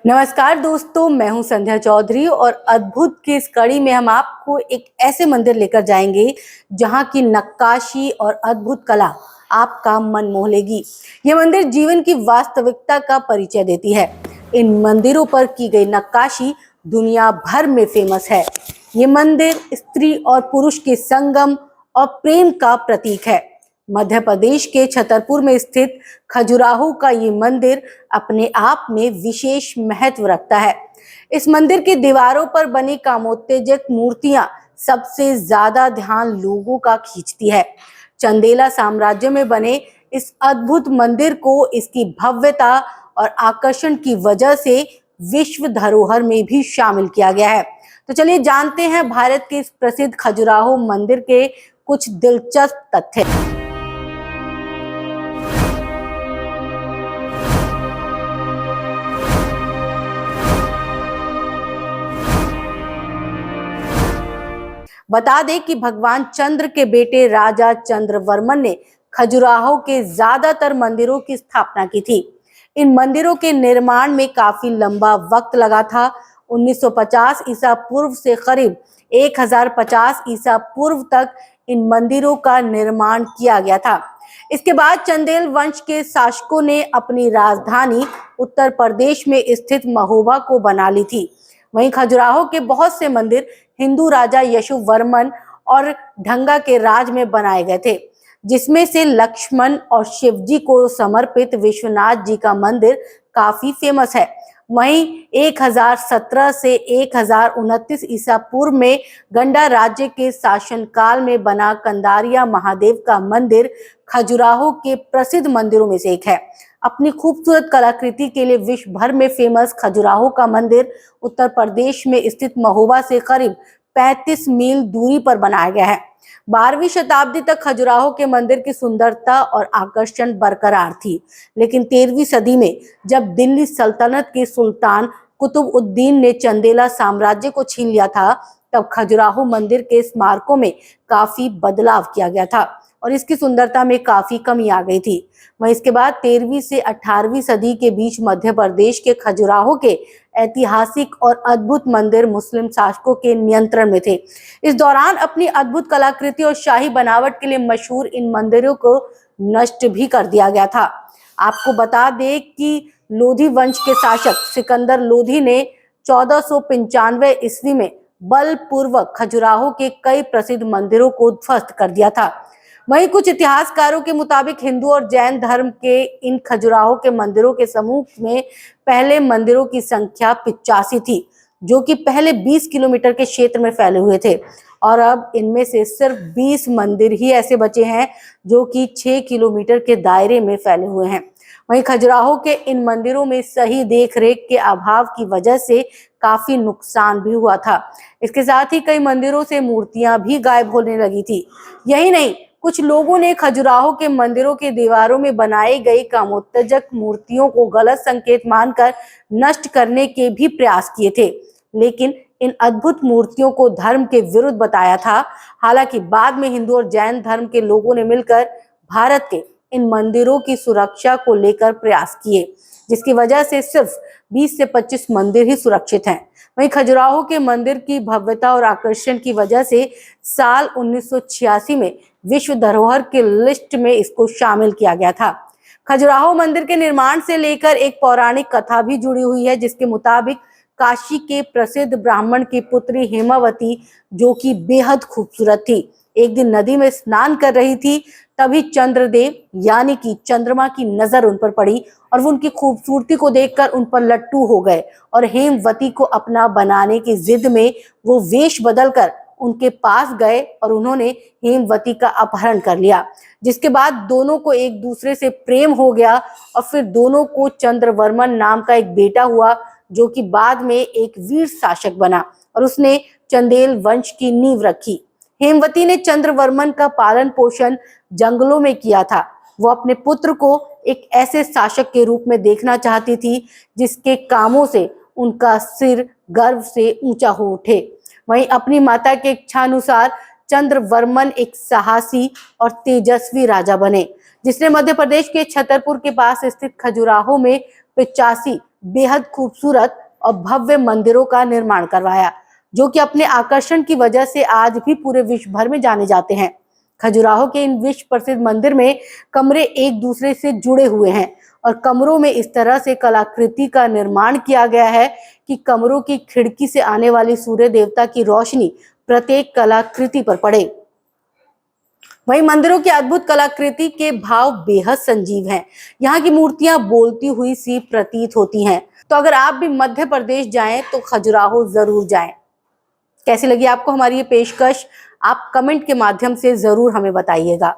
नमस्कार दोस्तों, मैं हूं संध्या चौधरी और अद्भुत की इस कड़ी में हम आपको एक ऐसे मंदिर लेकर जाएंगे जहां की नक्काशी और अद्भुत कला आपका मन मोह लेगी। ये मंदिर जीवन की वास्तविकता का परिचय देती है। इन मंदिरों पर की गई नक्काशी दुनिया भर में फेमस है। ये मंदिर स्त्री और पुरुष के संगम और प्रेम का प्रतीक है। मध्य प्रदेश के छतरपुर में स्थित खजुराहो का ये मंदिर अपने आप में विशेष महत्व रखता है। इस मंदिर की दीवारों पर बनी कामोत्तेजक मूर्तियां सबसे ज्यादा ध्यान लोगों का खींचती है। चंदेला साम्राज्य में बने इस अद्भुत मंदिर को इसकी भव्यता और आकर्षण की वजह से विश्व धरोहर में भी शामिल किया गया है। तो चलिए जानते हैं भारत के इस प्रसिद्ध खजुराहो मंदिर के कुछ दिलचस्प तथ्य। बता दें कि भगवान चंद्र के बेटे राजा चंद्रवर्मन ने खजुराहो के ज्यादातर मंदिरों की स्थापना की थी। इन मंदिरों के निर्माण में काफी लंबा वक्त लगा था। 1950 ईसा पूर्व से करीब 1050 ईसा पूर्व तक इन मंदिरों का निर्माण किया गया था। इसके बाद चंदेल वंश के शासकों ने अपनी राजधानी उत्तर प्रदेश में स्थित महोबा को बना ली थी। वहीं खजुराहो के बहुत से मंदिर हिंदू राजा यशोवर्मन और ढंगा के राज में बनाए गए थे, जिसमें से लक्ष्मण और शिवजी को समर्पित विश्वनाथ जी का मंदिर काफी फेमस है। वहीं 1017 से 1029 ईसा पूर्व में गंडा राज्य के शासनकाल में बना कंदारिया महादेव का मंदिर खजुराहो के प्रसिद्ध मंदिरों में से एक है। अपनी खूबसूरत कलाकृति के लिए विश्व भर में फेमस खजुराहो का मंदिर उत्तर प्रदेश में स्थित महोबा से करीब 35 मील दूरी पर बनाया गया है। 12वीं शताब्दी तक खजुराहो के मंदिर की सुंदरता और आकर्षण बरकरार थी, लेकिन 13वीं सदी में जब दिल्ली सल्तनत के सुल्तान कुतुबुद्दीन ने चंदेला साम्राज्य को छीन लिया था, तब खजुराहो मंदिर के स्मारकों में काफी बदलाव किया गया था और इसकी सुंदरता में काफी कमी आ गई थी। वहीं इसके बाद 13वीं से 18वीं सदी के बीच मध्य प्रदेश के खजुराहो के ऐतिहासिक और अद्भुत मंदिर मुस्लिम शासकों के नियंत्रण में थे। इस दौरान अपनी अद्भुत कलाकृति और शाही बनावट के लिए मशहूर इन मंदिरों को नष्ट भी कर दिया गया था। आपको बता दें कि लोधी वंश के शासक सिकंदर लोधी ने 1495 ईस्वी में बलपूर्वक खजुराहो के कई प्रसिद्ध मंदिरों को ध्वस्त कर दिया था। वहीं कुछ इतिहासकारों के मुताबिक हिंदू और जैन धर्म के इन खजुराहो के मंदिरों के समूह में पहले मंदिरों की संख्या 85 थी, जो कि पहले 20 किलोमीटर के क्षेत्र में फैले हुए थे, और अब इनमें से सिर्फ 20 मंदिर ही ऐसे बचे हैं जो कि 6 किलोमीटर के दायरे में फैले हुए हैं। वहीं खजुराहो के इन मंदिरों में सही देखरेख के अभाव की वजह से काफी नुकसान भी हुआ था। इसके साथ ही कई मंदिरों से मूर्तियां भी गायब होने लगी थी। यही नहीं, कुछ लोगों ने खजुराहो के मंदिरों के दीवारों में बनाई गई कामोत्तेजक मूर्तियों को गलत संकेत मानकर नष्ट करने के भी प्रयास किए थे, लेकिन इन अद्भुत मूर्तियों को धर्म के विरुद्ध बताया था। हालांकि बाद में हिंदू और जैन धर्म के लोगों ने मिलकर भारत के इन मंदिरों की सुरक्षा को लेकर प्रयास किए, जिसकी वजह से सिर्फ 20 से 25 मंदिर ही सुरक्षित हैं। वहीं खजुराहो के मंदिर की भव्यता और आकर्षण की वजह से साल 1986 में विश्व धरोहर के लिस्ट में इसको शामिल किया गया था। खजुराहो मंदिर के निर्माण से लेकर एक पौराणिक कथा भी जुड़ी हुई है, जिसके मुताबिक काशी के प्रसिद्ध ब्राह्मण की पुत्री हेमावती, जो कि बेहद खूबसूरत थी, एक दिन नदी में स्नान कर रही थी। तभी चंद्रदेव यानी कि चंद्रमा की नजर उन पर पड़ी और वो उनकी खूबसूरती को देखकर उन पर लट्टू हो गए और हेमवती को अपना बनाने की जिद में वो वेश बदलकर उनके पास गए और उन्होंने हेमवती का अपहरण कर लिया, जिसके बाद दोनों को एक दूसरे से प्रेम हो गया और फिर दोनों को चंद्रवर्मन नाम का एक बेटा हुआ, जो कि बाद में एक वीर शासक बना और उसने चंदेल वंश की नींव रखी। हेमवती ने चंद्रवर्मन का पालन पोषण जंगलों में किया था। वो अपने पुत्र को एक ऐसे शासक के रूप में देखना चाहती थी जिसके कामों से उनका सिर गर्व से ऊंचा हो उठे। वहीं अपनी माता के इच्छानुसार चंद्रवर्मन एक साहसी और तेजस्वी राजा बने, जिसने मध्य प्रदेश के छतरपुर के पास स्थित खजुराहो में 85 बेहद खूबसूरत और भव्य मंदिरों का निर्माण करवाया, जो कि अपने आकर्षण की वजह से आज भी पूरे विश्व भर में जाने जाते हैं। खजुराहो के इन विश्व प्रसिद्ध मंदिर में कमरे एक दूसरे से जुड़े हुए हैं और कमरों में इस तरह से कलाकृति का निर्माण किया गया है कि कमरों की खिड़की से आने वाली सूर्य देवता की रोशनी प्रत्येक कलाकृति पर पड़े। वहीं मंदिरों की अद्भुत कलाकृति के भाव बेहद संजीव हैं। यहाँ की मूर्तियां बोलती हुई सी प्रतीत होती हैं। तो अगर आप भी मध्य प्रदेश जाएं तो खजुराहो जरूर जाएं। कैसी लगी आपको हमारी ये पेशकश? आप कमेंट के माध्यम से जरूर हमें बताइएगा।